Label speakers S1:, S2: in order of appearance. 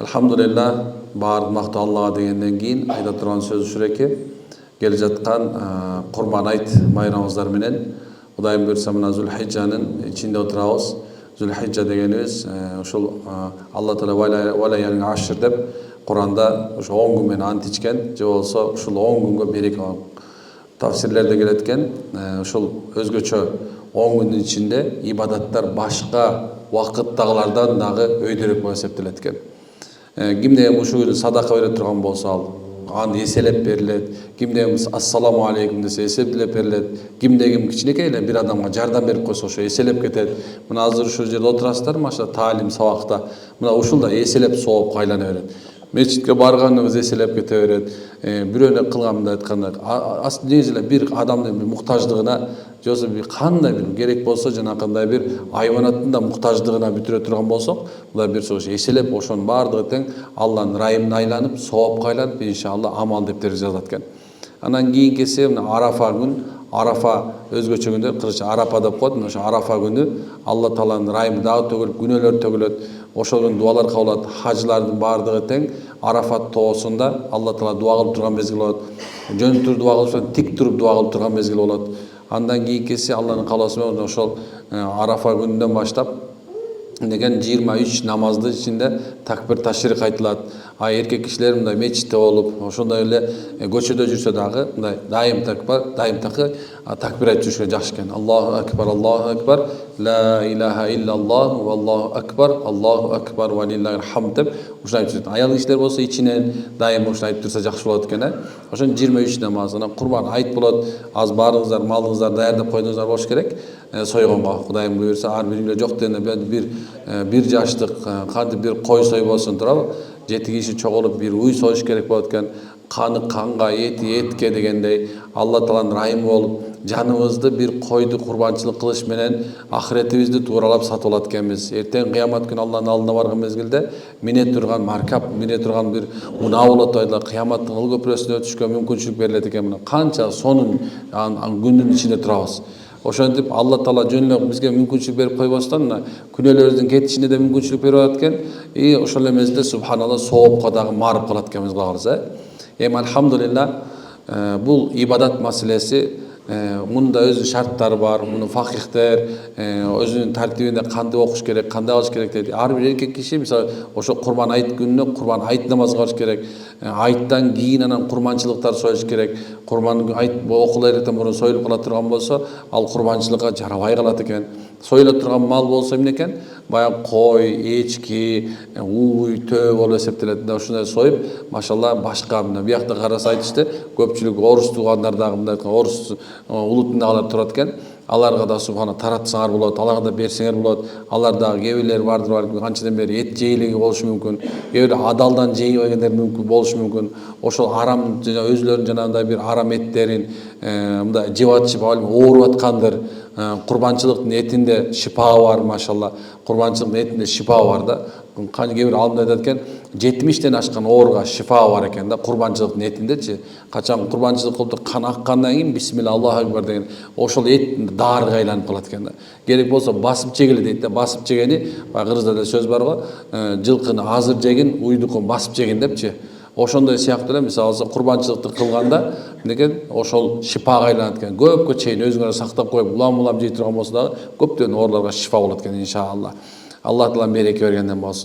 S1: Alhamdulillah, баардык мактоо Аллага дегенден кийин айта турган сөз ушул эки. Келе жаткан Курбан айт байрамыбыздар менен Кудайым буйрса мына Зулхижжанын ичинде отурабыз. Зулхижжа дегенибиз ушул Алла Таала валя ашр деп Куранда ошо 10 күн менен ант ичкен, же болбосо ушул 10 күнгө береке тафсирлерде келет экен. Ушул өзгөчө 10 күндүн ичинде ибадаттар башка убакыттагылардан дагы өйдөрөөк болуп эсептелет экен. Кимде ушул садака бере турган болсо аны эселеп берилет. Кимде ассаламу алейкум десе эселеп берилет. Кимде ким кичинекей эле бир адамга жардам берип койсо ошо эселеп кетет. Мына азыр ушул жерде отурасыздар, машала таалим сабакта. Мына ушул да эселеп сооп айлана берет. Мечитке барганыбыз эселеп кете берет. Бирөөнө кылган мындай айтканда негизи эле бир адамдын бир муктаждыгына же болбосо бир кандай бир керек болсо жанакындай бир айванаттын да муктаждыгына бүтүрө турган болсок, булар бир эселеп ошонун баардыгы тең Алланын райымына айланып, соопка айланып, иншалла амал дептери жазат экен. Анан кийинкиси мына Арафа күн, Арафа өзгөчө күндө кыргызча Арапа деп коет. Ошо Арафа күнү Алла Тааланын райымы дагы төгүлүп, күнөөлөр төгүлөт. Ошол күнү дуалар кабыл болот. Хажылардын баардыгы тең Арафат тоосунда Алла Таала дуа кылып турган мезгил болот. Жөн туруп дуа кылып, тик туруп дуа кылып турган мезгил болот. Андан кийинкиси Алланын каалоосу менен ошол Арафа күнүнөн баштап деген 23 намаздын ичинде такбир ташрик айтылат. Эркек кишилер мындай мечитте болуп, ошондой эле көчөдө жүрсө дагы мындай дайым такбир айтып жүрүшкө жакшы экен. Аллаху акбар, ла илаха иллаллах, валлаху акбар, ва лиллахил хамд деп ушуну айтып жүрөт. Аял кишилер болсо ичинен дайым ушуну айтып турса жакшы болот экен. Ошон 23 намаз, анан Курбан айт болот. Аз баарыңыздар малыңыздар даярдап койдуңуздар болуш керек. Сойгонго Кудайым буйрса ар биринде жок дегенде бир жаштык кантип бир кой сойбосун туурабы? 7 киши чогулуп бир уй союш керек болот экен. Каны канга, эти этке дегендей Алла Тааланын райымы болуп, жаныбызды бир койду курбанчылык кылыш менен ахиретибизди тууралап сатып алат экенбиз. Эртең кыямат күнү Алланын алдына барган мезгилде мине турган маркап, мине турган бир унаа болот айтылат. Кыяматтын ыл көпүрөсүнө өтүшкө мүмкүнчүлүк берилет экен. Мына канча сонун күндүн ичинде турабыз. Ошентип Алла Таала жөн эле бизге мүмкүнчүлүк берип койбостон күнөөлөрүбүздүн кетишине да мүмкүнчүлүк берип атат экен. Ошол эле мезгилде субханалла соопко дагы марып калат экенбиз Кудай кылса. Альхамдулилла, бул ибадат маселеси мында өзү шарттары бар. Муну факихтер өзүнүн тартибинде кантип окуш керек, кандай кылыш керек дейт. Ар бир эркек киши мисалы ошо Курбан айт күнүнө Курбан айт намазы кылыш керек. Айттан кийин анан курбанчылыктар союш керек. Курбан айт окулардан мурун союлуп кала турган болсо, ал курбанчылыкка жарабай калат экен. Союла турган мал болсо эмне экен? Баягы кой, эчки, уй, төө болуп эсептелет. Ушундай союп, машалла башка мына биякта караса айтышты, көпчүлүк орус туугандар дагы мындай орус улутундагылар турат экен. Аларга да субхана таратсаңар болот, аларга да берсеңер болот. Алар дагы кээ бирлер бардыр, канчадан бери эт жейлиги болушу мүмкүн. Кээ бирлер адалдан жейбегендер мүмкүн болушу мүмкүн. Ошол арам өзлөрүнүн жанагындай бир арам эттерин мындай жеп атышып, ооруп аткандыр. Курбанчылыктын этинде шифа бар, машалла. Курбанчылыктын этинде шифа бар да. Кээ бир алымдар айтат экен, 70тен ашкан ооруга шифа бар экен да курбанчылыктын этиндечи. Качан курбанчылык кылып кан аккандан кийин бисмилла Аллаху акбар деген ошол эт дарыга айланып калат экен да. Керек болсо басып жегиле дейт да. Басып жегени, кыргызда да сөз бар го, жылкыны азыр жегин, уйдукун басып жегин депчи. Ошондой сыяктуу эле мисалы курбанчылыкты кылганда некен ошол шифага айланат экен. Көпкө чейин өзүңөр сактап коюп улам жей турган болсо дагы көптөгөн ооруларга шифа болот экен иншалла. Алла Таала береке бергенден болсун.